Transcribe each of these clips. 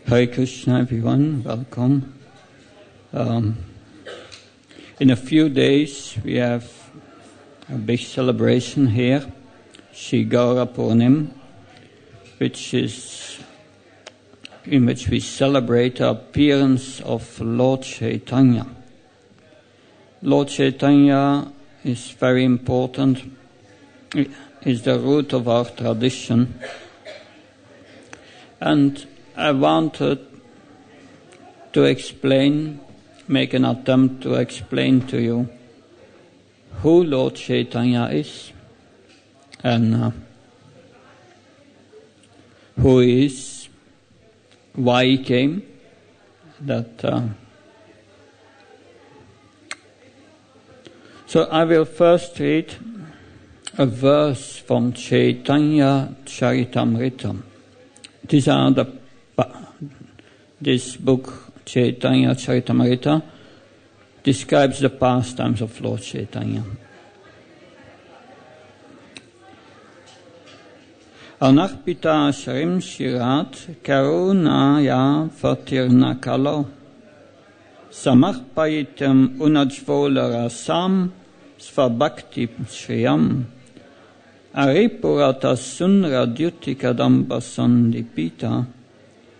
Hare Krishna, everyone. Welcome. In a few days, we have a big celebration here, Shri Gaura Purnim, in which we celebrate the appearance of Lord Caitanya. Lord Caitanya is very important. It is the root of our tradition. And I wanted to make an attempt to explain to you who Lord Caitanya is and who he is, why he came. So I will first read a verse from Caitanya Charitamrita. This book, Caitanya Charitamrita, describes the pastimes of Lord Caitanya. Anarpita Shrim Shirat Karunaya Fatirna Kalo Samarpayitam Unajvola Rasam Svabhakti Shriyam Aripurata Sunra Dhyutikadamba Sandipita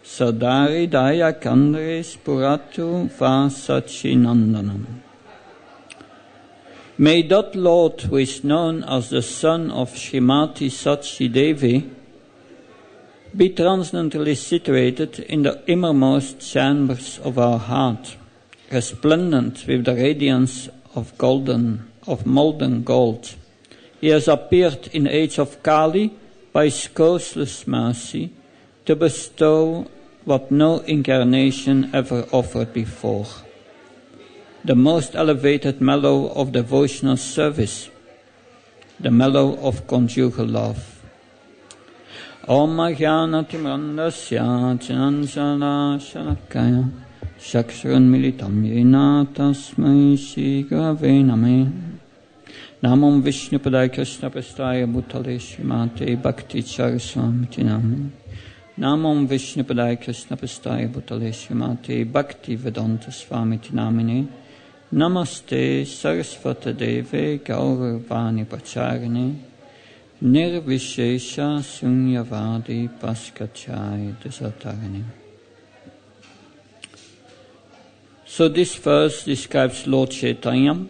Sadari Daya Kandres Puratu Vasachinandanam. May that Lord, who is known as the son of Srimati Sachi Devi, be transcendently situated in the innermost chambers of our heart, resplendent with the radiance of molten gold. He has appeared in the age of Kali by his causeless mercy to bestow what no incarnation ever offered before. The most elevated mellow of devotional service, the mellow of conjugal love. Om Jnana Timrandasya Jnanjana Shalakaya Shaksharan Militam Yena Tasmai Shri Gurave Namah. Namam Vishnu Padaya Krishna Prastaya Bhutale Srimate Bhakti Prabhava Swami Namah. Namam Vishnu Padaya Krishna Prastaya Bhutale Srimate Bhakti Vedanta Swami Namine. Namaste Sarasvata Deve Gauravani Pacharine Nirvishesha Sunyavadi Paskachai Desatarane. So this verse describes Lord Caitanya,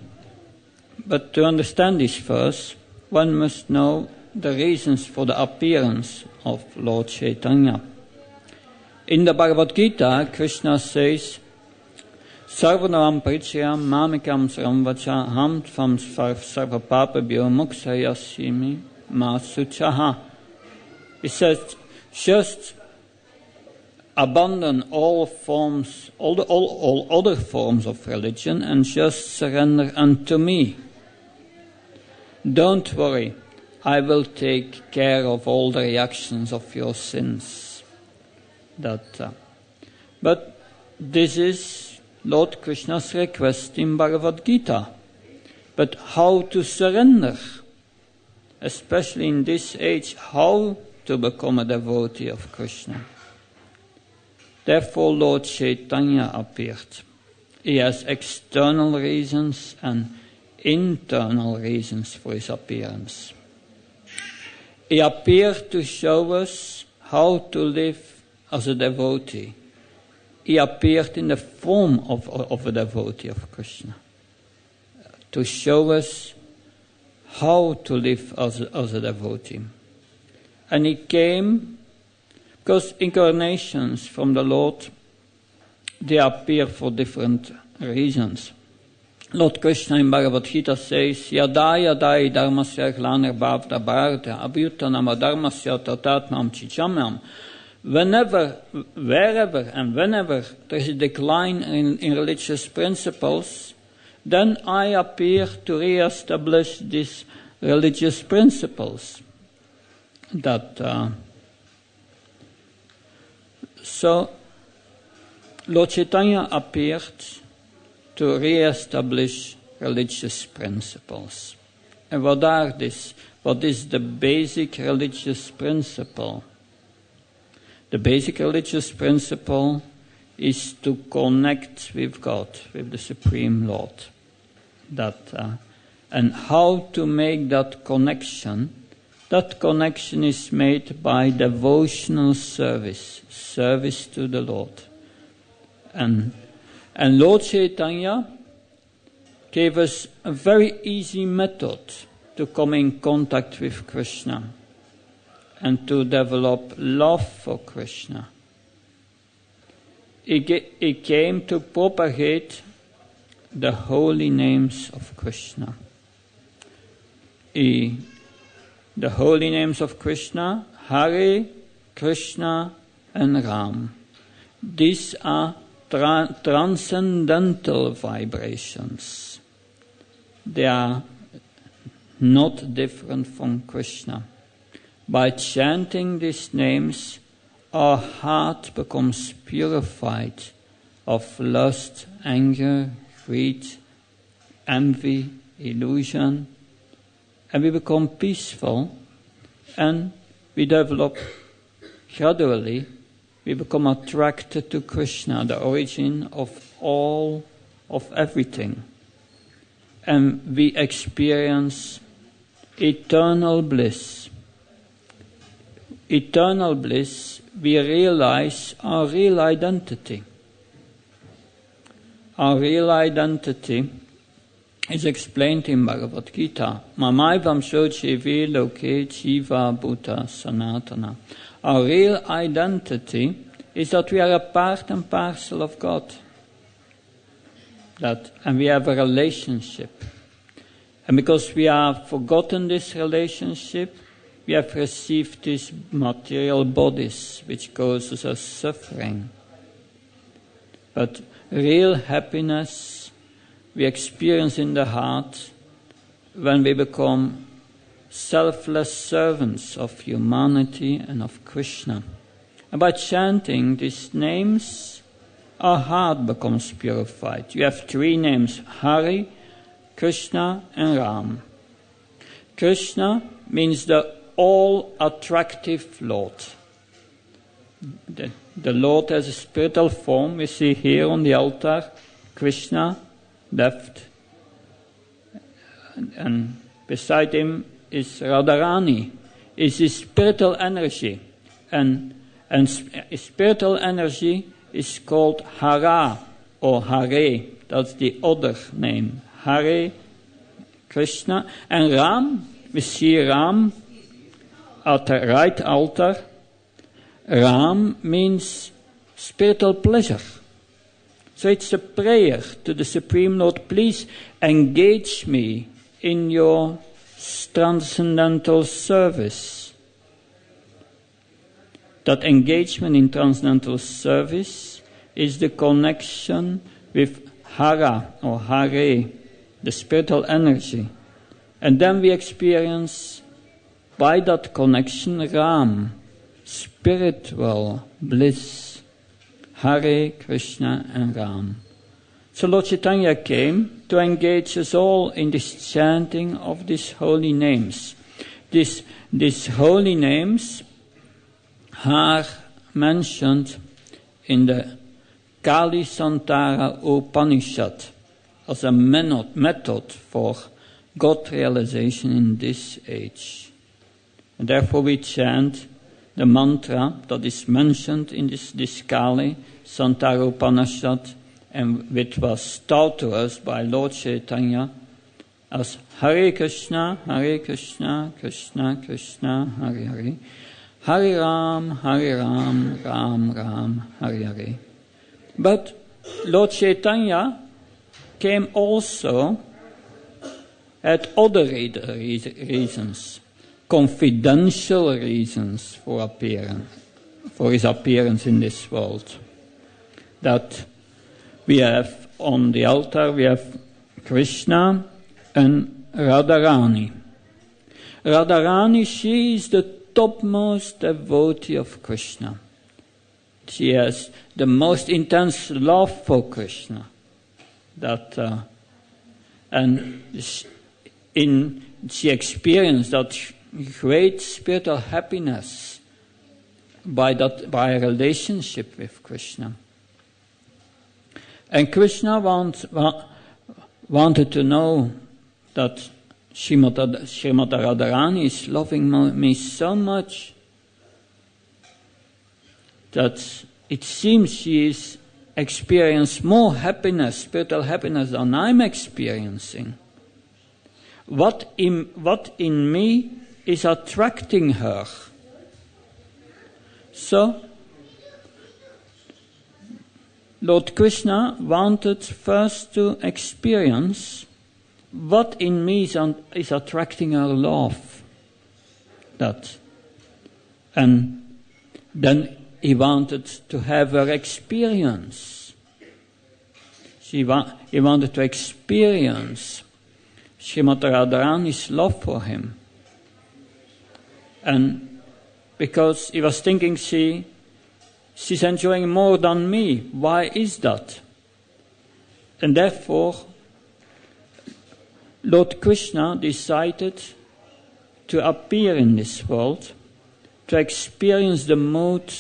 but to understand this verse, one must know the reasons for the appearance of Lord Caitanya. In the Bhagavad Gita, Krishna says, Sarvanam Parichayam Mamikam Saramvacha Ham Tvam Sarva Papabhyo Muksayasimi Masuchaha. He says, just abandon all other forms of religion and just surrender unto me. Don't worry, I will take care of all the reactions of your sins. But this is Lord Krishna's request in Bhagavad Gita. But how to surrender? Especially in this age, how to become a devotee of Krishna? Therefore Lord Caitanya appeared. He has external reasons and internal reasons for his appearance. He appeared to show us how to live as a devotee. He appeared in the form of a devotee of Krishna, to show us how to live as a devotee. And he came because incarnations from the Lord, they appear for different reasons. Lord Krishna in Bhagavad Gita says, Yadaya dai dharmasya glaner bhavta bharata abhyutanam adharmasya tatatmam chichamam. Whenever, wherever and whenever there is a decline in religious principles, then I appear to re-establish these religious principles. So Lord Caitanya appeared to re-establish religious principles. And what are these? What is the basic religious principle? The basic religious principle is to connect with God, with the Supreme Lord. And how to make that connection? That connection is made by devotional service to the Lord. And Lord Caitanya gave us a very easy method to come in contact with Krishna and to develop love for Krishna. He came to propagate the holy names of Krishna. The holy names of Krishna, Hare, Krishna and Ram. These are transcendental vibrations. They are not different from Krishna. By chanting these names, our heart becomes purified of lust, anger, greed, envy, illusion, and we become peaceful, and we develop gradually, we become attracted to Krishna, the origin of everything. And we experience eternal bliss. Eternal bliss, we realize our real identity. Our real identity is explained in Bhagavad Gita. Mamaivam shochivi loke jiva bhuta sanatana. Our real identity is that we are a part and parcel of God. And we have a relationship. And because we have forgotten this relationship, we have received these material bodies, which causes us suffering. But real happiness we experience in the heart when we become selfless servants of humanity and of Krishna. And by chanting these names, our heart becomes purified. You have 3 names, Hare, Krishna and Ram. Krishna means the all-attractive Lord. The Lord has a spiritual form. We see here on the altar, Krishna, left. And beside him is Radharani. Is his spiritual energy. And spiritual energy is called Hara or Hare. That's the other name. Hare, Krishna. And Ram, we see Ram at the right altar. Ram means spiritual pleasure. So it's a prayer to the Supreme Lord, please engage me in your transcendental service. That engagement in transcendental service is the connection with Hara or Hare, the spiritual energy. And then we experience, by that connection, Ram, spiritual bliss. Hare, Krishna and Ram. So Lord Caitanya came to engage us all in this chanting of these holy names. These holy names are mentioned in the Kali Santara Upanishad as a method for God realization in this age. And therefore we chant the mantra that is mentioned in this Kali Santara Upanishad and which was taught to us by Lord Caitanya as Hare Krishna, Krishna Krishna, Hare Hare, Hare Ram, Ram Ram, Hare Hare. But Lord Caitanya came also at other reasons, confidential reasons for his appearance in this world. That we have on the altar, we have Krishna and Radharani. Radharani, she is the topmost devotee of Krishna. She has the most intense love for Krishna. She experienced that great spiritual happiness by a relationship with Krishna. And Krishna wanted to know that Srimati Radharani is loving me so much that it seems she is experiencing more happiness, spiritual happiness, than I'm experiencing. What in me is attracting her? So, Lord Krishna wanted first to experience what in me is attracting her love. And then he wanted to have her experience. He wanted to experience Srimati Radharani's love for him. And because he was thinking she's enjoying more than me. Why is that? And therefore, Lord Krishna decided to appear in this world, to experience the mood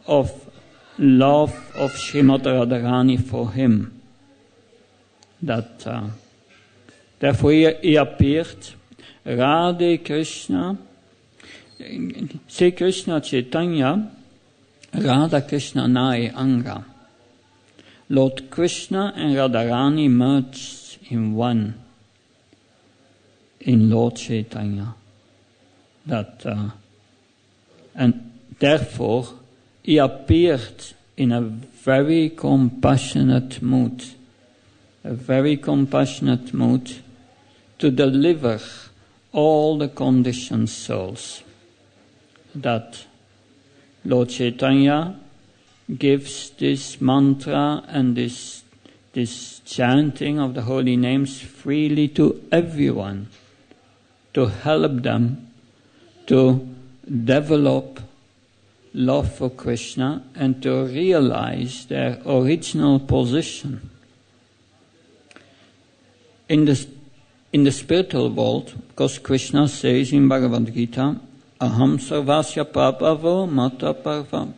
of love of Srimati Radharani for him. Therefore he appeared, Radhe Krishna, Sri Krishna Caitanya, Radha Krishna Nai Anga. Lord Krishna and Radharani merged in one, in Lord Caitanya. And therefore he appeared in a very compassionate mood, to deliver all the conditioned souls. That Lord Caitanya gives this mantra and this chanting of the holy names freely to everyone, to help them to develop love for Krishna and to realize their original position. In the spiritual world, because Krishna says in Bhagavad Gita, Aham sarvasya prabhavo mata parvam.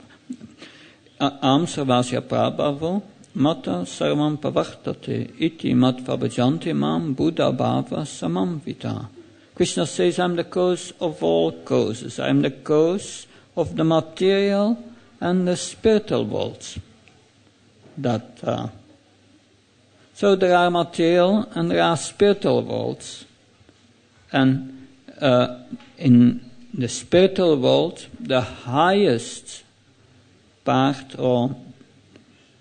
Aham sarvasya prabhavo mata sarvam pavartate iti matva bhajanti mam buddha bhava samam vita. Krishna says, I'm the cause of all causes. I'm the cause of the material and the spiritual worlds. So there are material and there are spiritual worlds. And in the spiritual world, the highest part or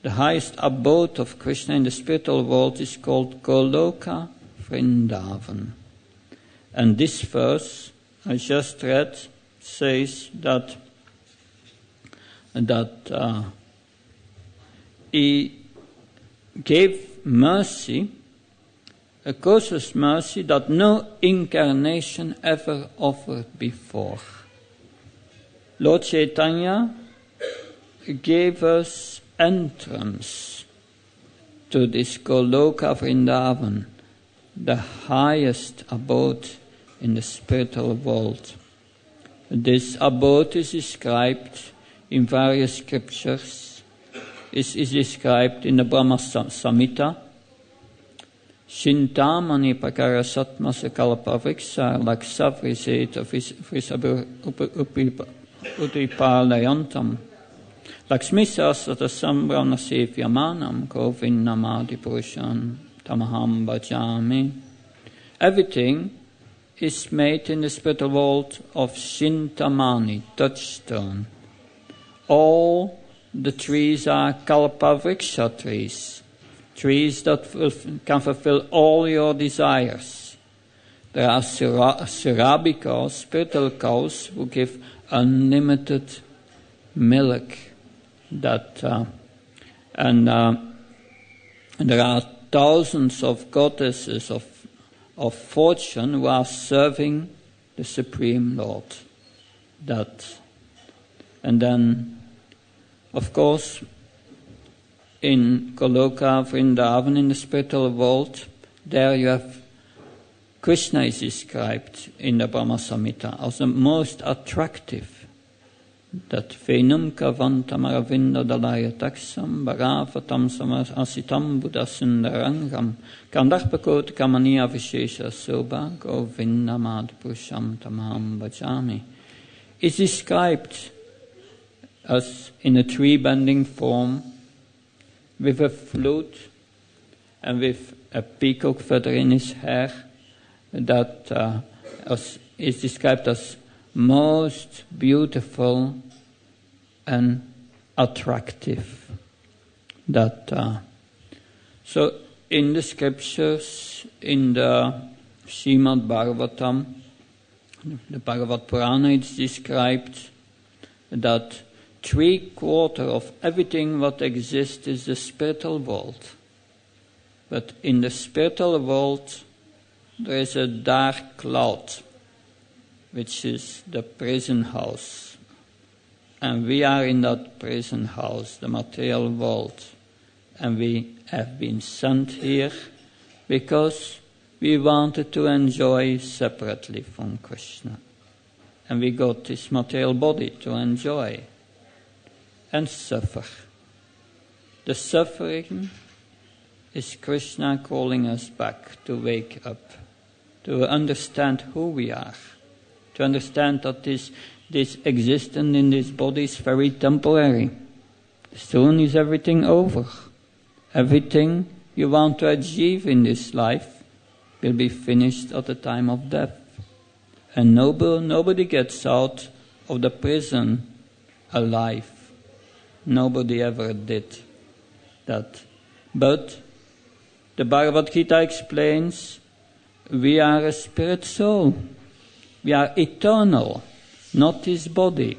the highest abode of Krishna in the spiritual world is called Goloka Vrindavan. And this verse I just read says that he gave mercy, a causeless mercy that no incarnation ever offered before. Lord Caitanya gave us entrance to this Goloka Vrindavan, the highest abode in the spiritual world. This abode is described in various scriptures. It is described in the Brahma Samhita. Shintamani prakara satma sakalpa vriksha laksavriseta vrisabur utipalayantam laksmisasata sambrana sevyamanam govinnamadi purushan tamaham bhajami. Everything is made in the spiritual world of Shintamani, touchstone. All the trees are kalpavriksha trees, trees that can fulfill all your desires. There are Surabhi cows, spiritual cows, who give unlimited milk. And there are thousands of goddesses of fortune who are serving the Supreme Lord. And then, of course, in Goloka Vrindavan, in the spiritual world, there you have Krishna is described in the Brahma Samhita as the most attractive that venum kavantam aravinda dalaya taksam bharavatam samasitam buddhasundarangram kandarpakot kamaniya vishesha soba govindamad purusham tamaham bhajami is described as in a tree-bending form with a flute and with a peacock feather in his hair that is described as most beautiful and attractive. So in the scriptures, in the Srimad Bhagavatam, the Bhagavad Purana, it's described that 3/4 of everything what exists is the spiritual world. But in the spiritual world, there is a dark cloud, which is the prison house. And we are in that prison house, the material world. And we have been sent here because we wanted to enjoy separately from Krishna. And we got this material body to enjoy and suffer. The suffering is Krishna calling us back to wake up, to understand who we are, to understand that this existence in this body is very temporary. Soon is everything over. Everything you want to achieve in this life will be finished at the time of death. And nobody gets out of the prison alive. Nobody ever did that. But the Bhagavad Gita explains we are a spirit soul. We are eternal, not this body.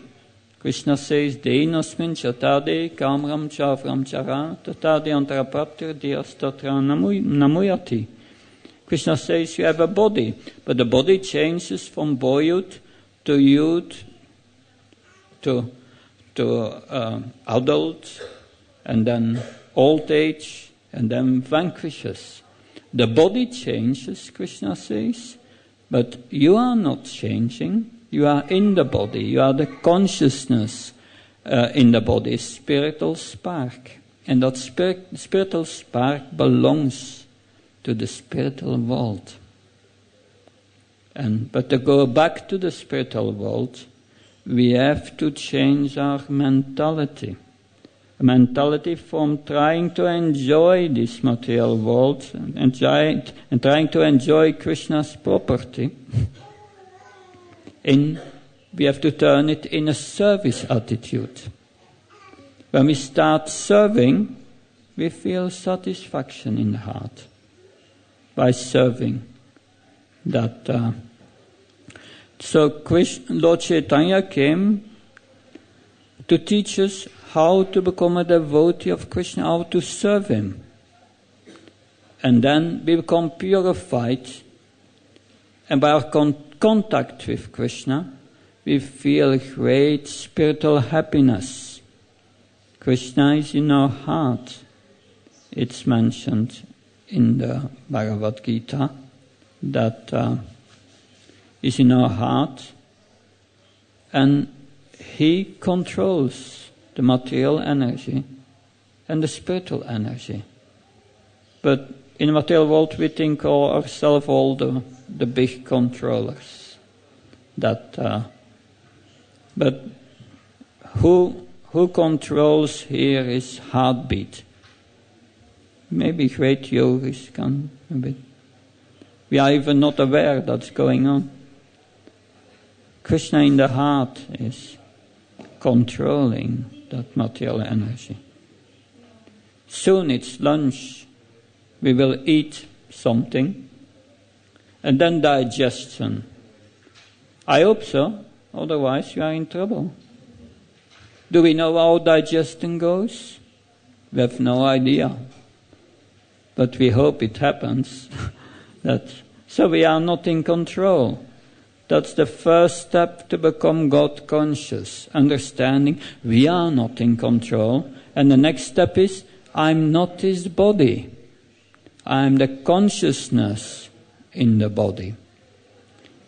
Krishna says, Deinosmin chatade kamram chavram chara tatade antarapaptir diastatra namuyati. Krishna says you have a body, but the body changes from boyhood to youth to adult, and then old age, and then vanquishes. The body changes, Krishna says, but you are not changing. You are in the body. You are the consciousness in the body, spiritual spark. And that spiritual spark belongs to the spiritual world. But to go back to the spiritual world, we have to change our mentality. A mentality from trying to enjoy this material world and trying to enjoy Krishna's property. We have to turn it in a service attitude. When we start serving, we feel satisfaction in the heart by serving. So Lord Caitanya came to teach us how to become a devotee of Krishna, how to serve Him. And then we become purified, and by our contact with Krishna, we feel great spiritual happiness. Krishna is in our heart. It's mentioned in the Bhagavad Gita that is in our heart, and He controls the material energy and the spiritual energy. But in the material world we think ourselves all the big controllers. But who controls here is heartbeat. Maybe great yogis can a bit. We are even not aware that's going on. Krishna in the heart is controlling that material energy. Soon it's lunch. We will eat something. And then digestion. I hope so. Otherwise you are in trouble. Do we know how digestion goes? We have no idea. But we hope it happens. So we are not in control. That's the first step to become God conscious, understanding we are not in control. And the next step is, I'm not this body. I'm the consciousness in the body.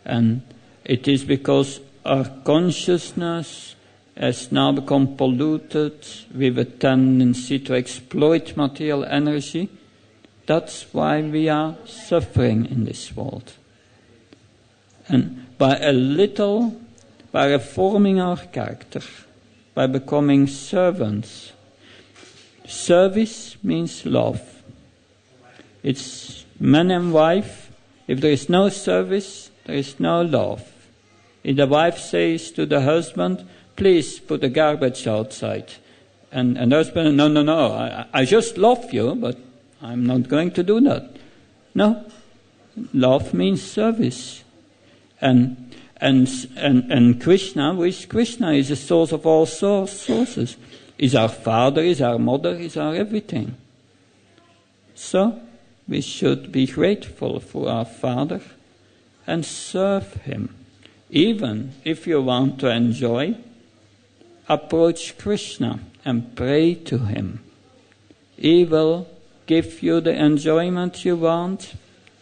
And it is because our consciousness has now become polluted with a tendency to exploit material energy. That's why we are suffering in this world. And by reforming our character, by becoming servants. Service means love. It's man and wife. If there is no service, there is no love. If the wife says to the husband, please put the garbage outside. And the husband, no, I just love you, but I'm not going to do that. No. Love means service. And Krishna, who is Krishna, is the source of all sources. Is our father, is our mother, is our everything. So, we should be grateful for our Father and serve Him. Even if you want to enjoy, approach Krishna and pray to Him. He will give you the enjoyment you want,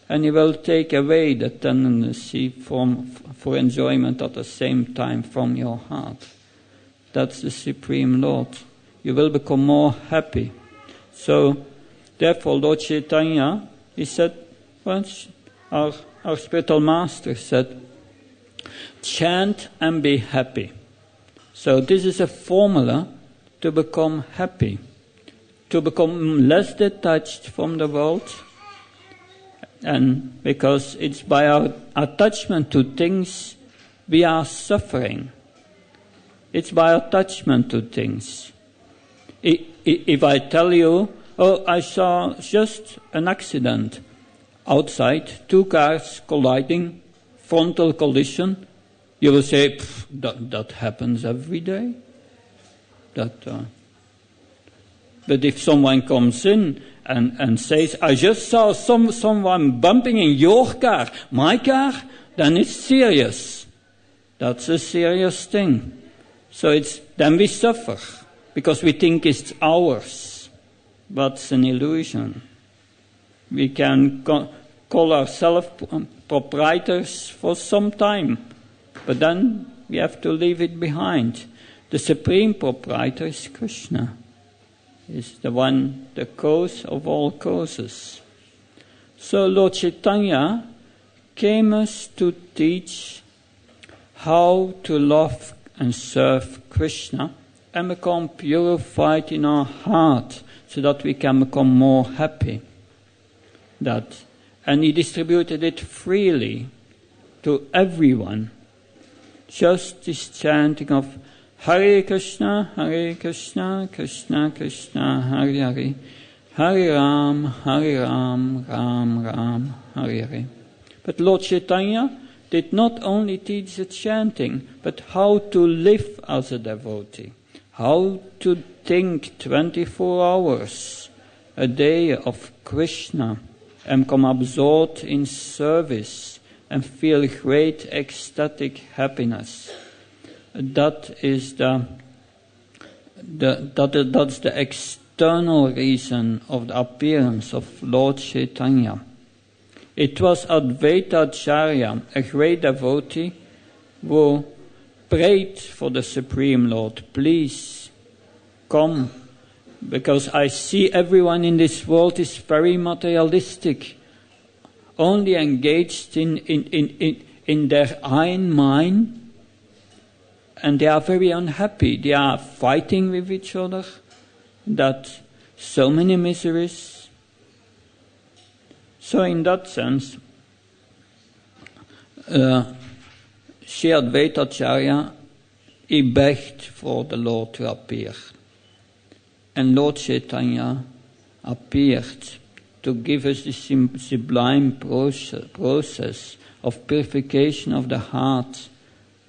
and He will take away the tendency for enjoyment at the same time from your heart. That's the Supreme Lord. You will become more happy. So, therefore, Lord Caitanya, he said, once our spiritual master said, chant and be happy. So this is a formula to become happy, to become less detached from the world, and because it's by our attachment to things we are suffering. It's by attachment to things. If I tell you, oh, I saw just an accident outside, 2 cars colliding, frontal collision, you will say, that happens every day. But if someone comes in and says, I just saw someone bumping in your car, my car, then it's serious. That's a serious thing. So then we suffer, because we think it's ours. But it's an illusion. We can call ourselves proprietors for some time, but then we have to leave it behind. The supreme proprietor is Krishna. Is the one, the cause of all causes. So Lord Caitanya came us to teach how to love and serve Krishna and become purified in our heart so that we can become more happy. And He distributed it freely to everyone. Just this chanting of Hare Krishna, Krishna Krishna, Hare Hare, Hare Ram, Ram Ram, Hare Hare. But Lord Caitanya did not only teach the chanting, but how to live as a devotee, how to think 24 hours a day of Krishna and become absorbed in service and feel great ecstatic happiness. That's the external reason of the appearance of Lord Caitanya. It was Advaita Acharya, a great devotee, who prayed for the Supreme Lord, please come, because I see everyone in this world is very materialistic, only engaged in their own mind, and they are very unhappy. They are fighting with each other, that so many miseries. So in that sense, Sri Advaita Acharya, he begged for the Lord to appear. And Lord Caitanya appeared to give us this sublime process of purification of the heart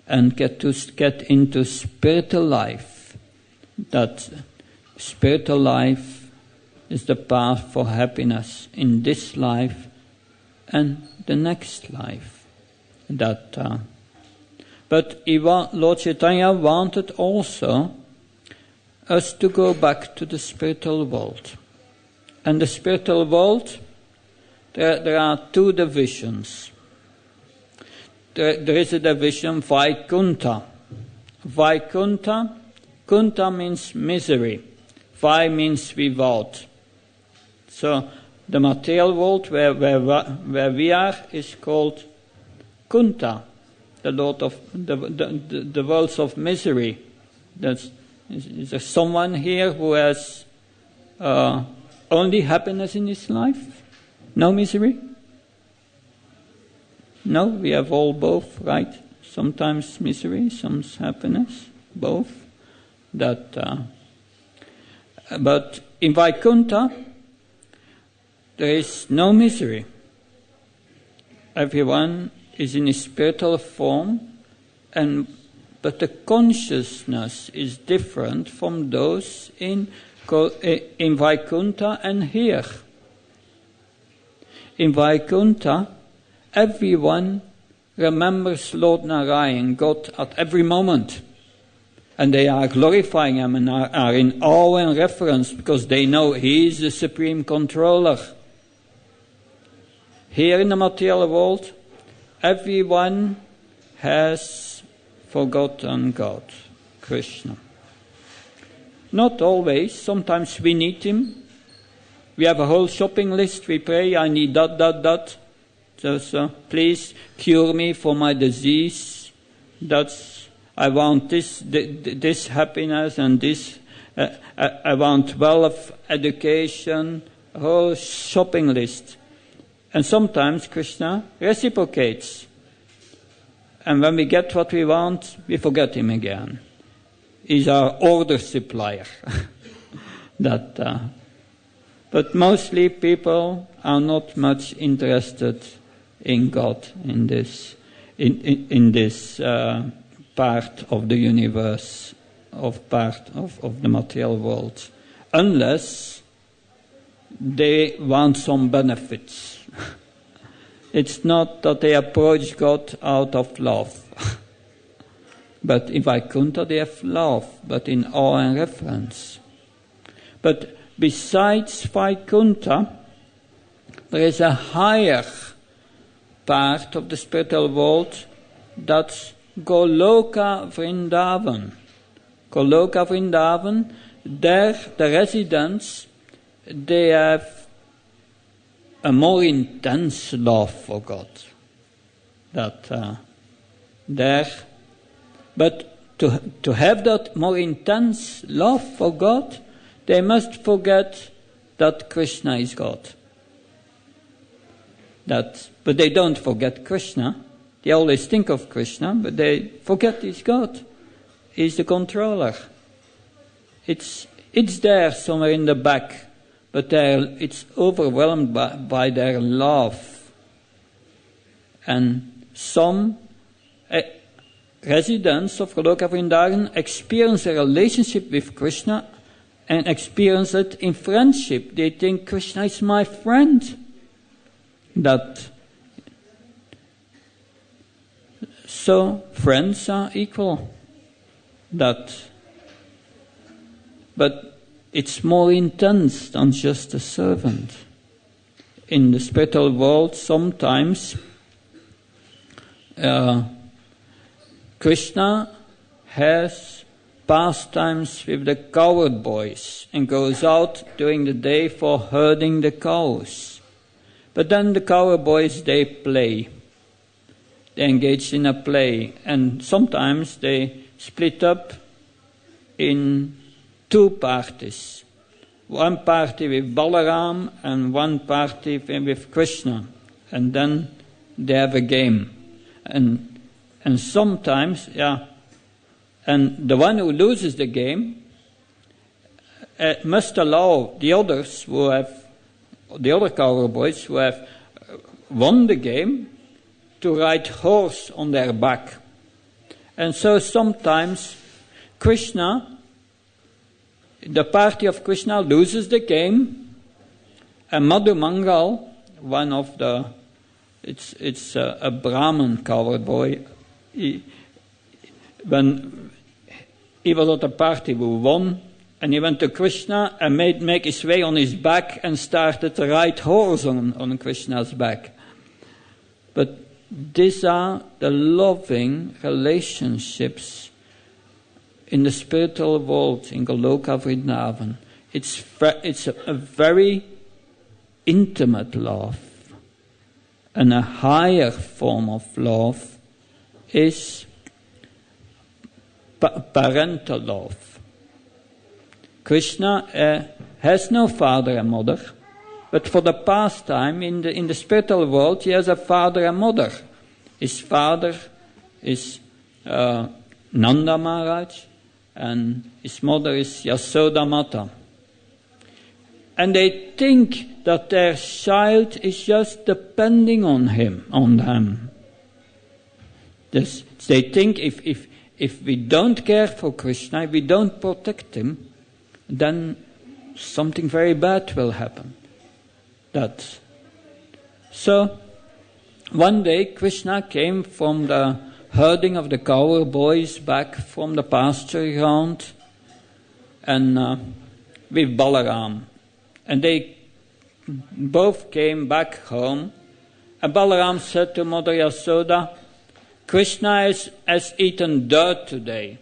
and get into spiritual life. That spiritual life is the path for happiness in this life and the next life. But Lord Caitanya wanted also us to go back to the spiritual world. And the spiritual world, there are 2 divisions. There is a division, Vaikuntha, Vaikuntha. Kunta means misery. Vai means without. So the material world where we are is called Kunta, the Lord of the worlds of misery. Is there someone here who has only happiness in his life? No misery? No, we have all both, right? Sometimes misery, sometimes happiness, both. But in Vaikuntha, there is no misery. Everyone is in a spiritual form, but the consciousness is different from those in Vaikuntha and here. In Vaikuntha, everyone remembers Lord Narayan, God, at every moment. And they are glorifying Him and are in awe and reverence because they know He is the supreme controller. Here in the material world, everyone has forgotten God, Krishna. Not always. Sometimes we need Him. We have a whole shopping list. We pray, I need that. So please cure me for my disease. I want this happiness and this. I want wealth, education, a whole shopping list. And sometimes Krishna reciprocates. And when we get what we want, we forget Him again. He's our order supplier. But mostly people are not much interested in God in this part of the universe, part of the material world, unless they want some benefits. It's not that they approach God out of love. But in Vaikuntha they have love, but in awe and reverence. But besides Vaikuntha, there is a higher part of the spiritual world, that's Goloka Vrindavan. Goloka Vrindavan, there the residents, they have a more intense love for God. But to have that more intense love for God, they must forget that Krishna is God. But they don't forget Krishna. They always think of Krishna, but they forget He's God. He's the controller. It's there somewhere in the back, but it's overwhelmed by their love. And some residents of Goloka Vrindavan experience a relationship with Krishna and experience it in friendship. They think Krishna is my friend. So friends are equal. But it's more intense than just a servant. In the spiritual world, sometimes Krishna has pastimes with the cowherd boys and goes out during the day for herding the cows. But then the cowherd boys, they play. They engage in a play, and sometimes they split up in two parties. One party with Balaram and one party with Krishna. And then they have a game. And sometimes, and the one who loses the game must allow the others the other cowherd boys who have won the game to ride horse on their back. And so sometimes Krishna, the party of Krishna, loses the game, and Madhu Mangal, one of it's a Brahmin cowherd boy, when he was at a party who won, and he went to Krishna and make his way on his back and started to ride horse on Krishna's back. But these are the loving relationships in the spiritual world, in Goloka Vrindavan, it's a very intimate love. And a higher form of love is parental love. Krishna has no father and mother, but for the pastime in the spiritual world, he has a father and mother. His father is Nanda Maharaj, and his mother is Yasoda Mata. And they think that their child is just depending on them. They think if we don't care for Krishna, if we don't protect him, then something very bad will happen. So one day Krishna came from the herding of the cow boys back from the pasture ground, and with Balaram. And they both came back home, and Balaram said to Mother Yasoda, Krishna has eaten dirt today.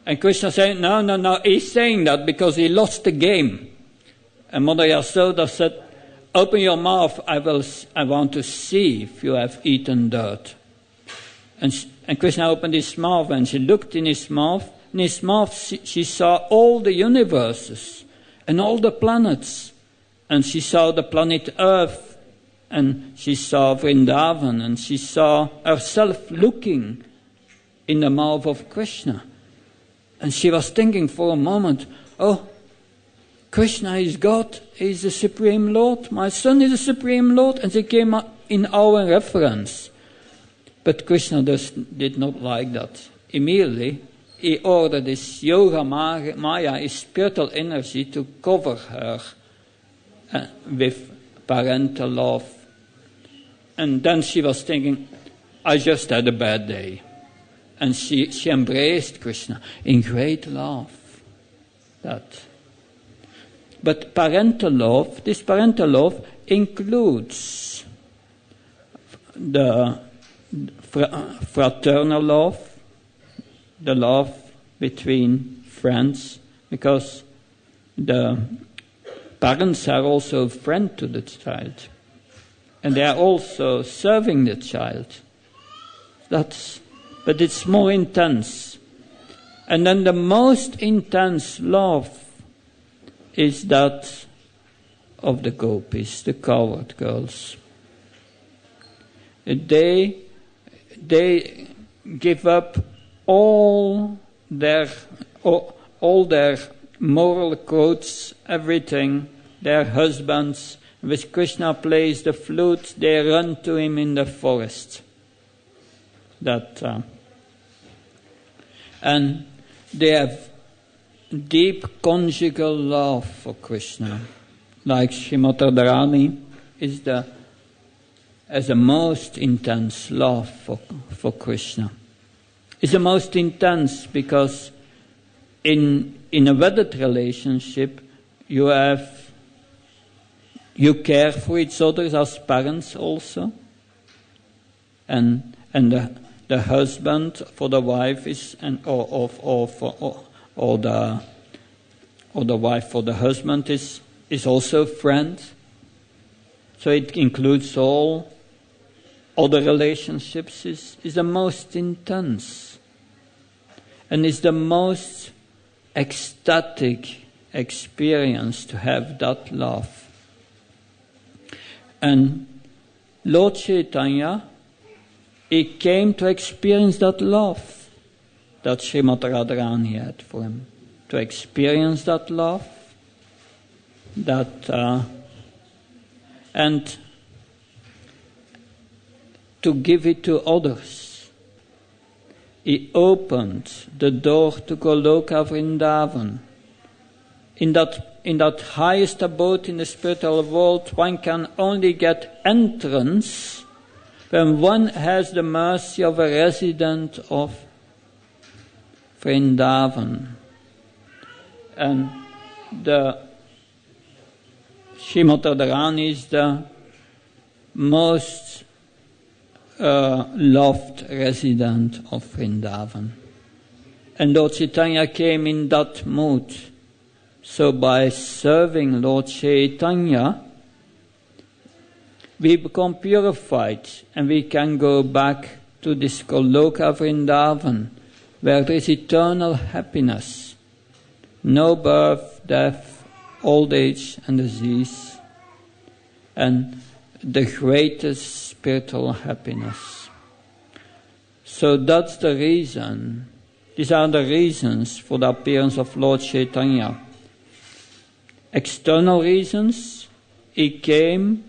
And Krishna said, no, he's saying that because he lost the game. And Mother Yasoda said, open your mouth, I want to see if you have eaten dirt. And Krishna opened his mouth, and she looked in his mouth. In his mouth she saw all the universes and all the planets. And she saw the planet Earth, and she saw Vrindavan, and she saw herself looking in the mouth of Krishna. And she was thinking for a moment, oh, Krishna is God, he is the Supreme Lord, my son is the Supreme Lord, and she came in our reference. But Krishna did not like that. Immediately, he ordered his Yoga Maya, his spiritual energy, to cover her with parental love. And then she was thinking, I just had a bad day. And she embraced Krishna in great love. But parental love, this parental love includes the fraternal love, the love between friends, because the parents are also a friend to the child, and they are also serving the child. But it's more intense. And then the most intense love is that of the gopis, the cowherd girls. They give up all their moral codes, everything, their husbands. With Krishna plays the flute, they run to him in the forest. And they have deep conjugal love for Krishna. Like Srimati Radharani has the most intense love for Krishna. It's the most intense because in a wedded relationship you care for each other as parents also, and the husband for the wife is or the wife for the husband is also a friend. So it includes all other relationships. Is the most intense, and is the most ecstatic experience to have that love. And Lord Caitanya, he came to experience that love that Srimati Radharani had for him. To experience that love, and to give it to others. He opened the door to Goloka Vrindavan. In that highest abode in the spiritual world, one can only get entrance when one has the mercy of a resident of Vrindavan. And the Srimati Radharani is the most loved resident of Vrindavan. And Lord Chaitanya came in that mood. So by serving Lord Chaitanya, we become purified and we can go back to this Goloka Vrindavan, where there is eternal happiness, no birth, death, old age and disease, and the greatest spiritual happiness. So that's the reason, these are the reasons for the appearance of Lord Chaitanya. External reasons, he came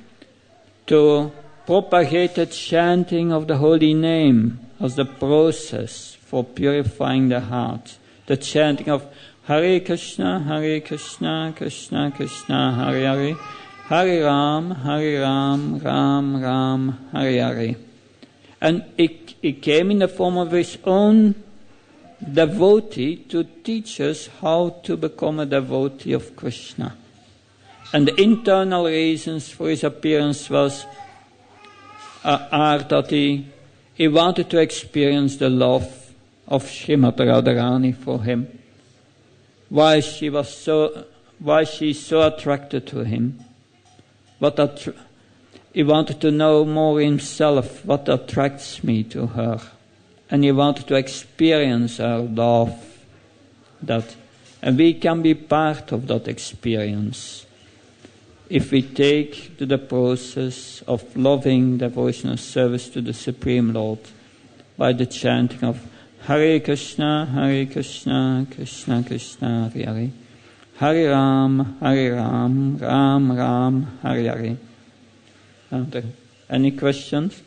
to propagate the chanting of the holy name as the process for purifying the heart. The chanting of Hare Krishna, Krishna Krishna, Hare Hare, Hare Ram, Ram Ram, Hare Hare. And he came in the form of his own devotee to teach us how to become a devotee of Krishna. And the internal reasons for his appearance are that he wanted to experience the love of Srimati Radharani for him. Why she's so attracted to him. He wanted to know more himself, what attracts me to her. And he wanted to experience her love. And we can be part of that experience if we take to the process of loving devotional service to the Supreme Lord by the chanting of Hare Krishna, Krishna Krishna, Hare Hare, Hare Ram, Ram Ram, Hare Hare. Any questions?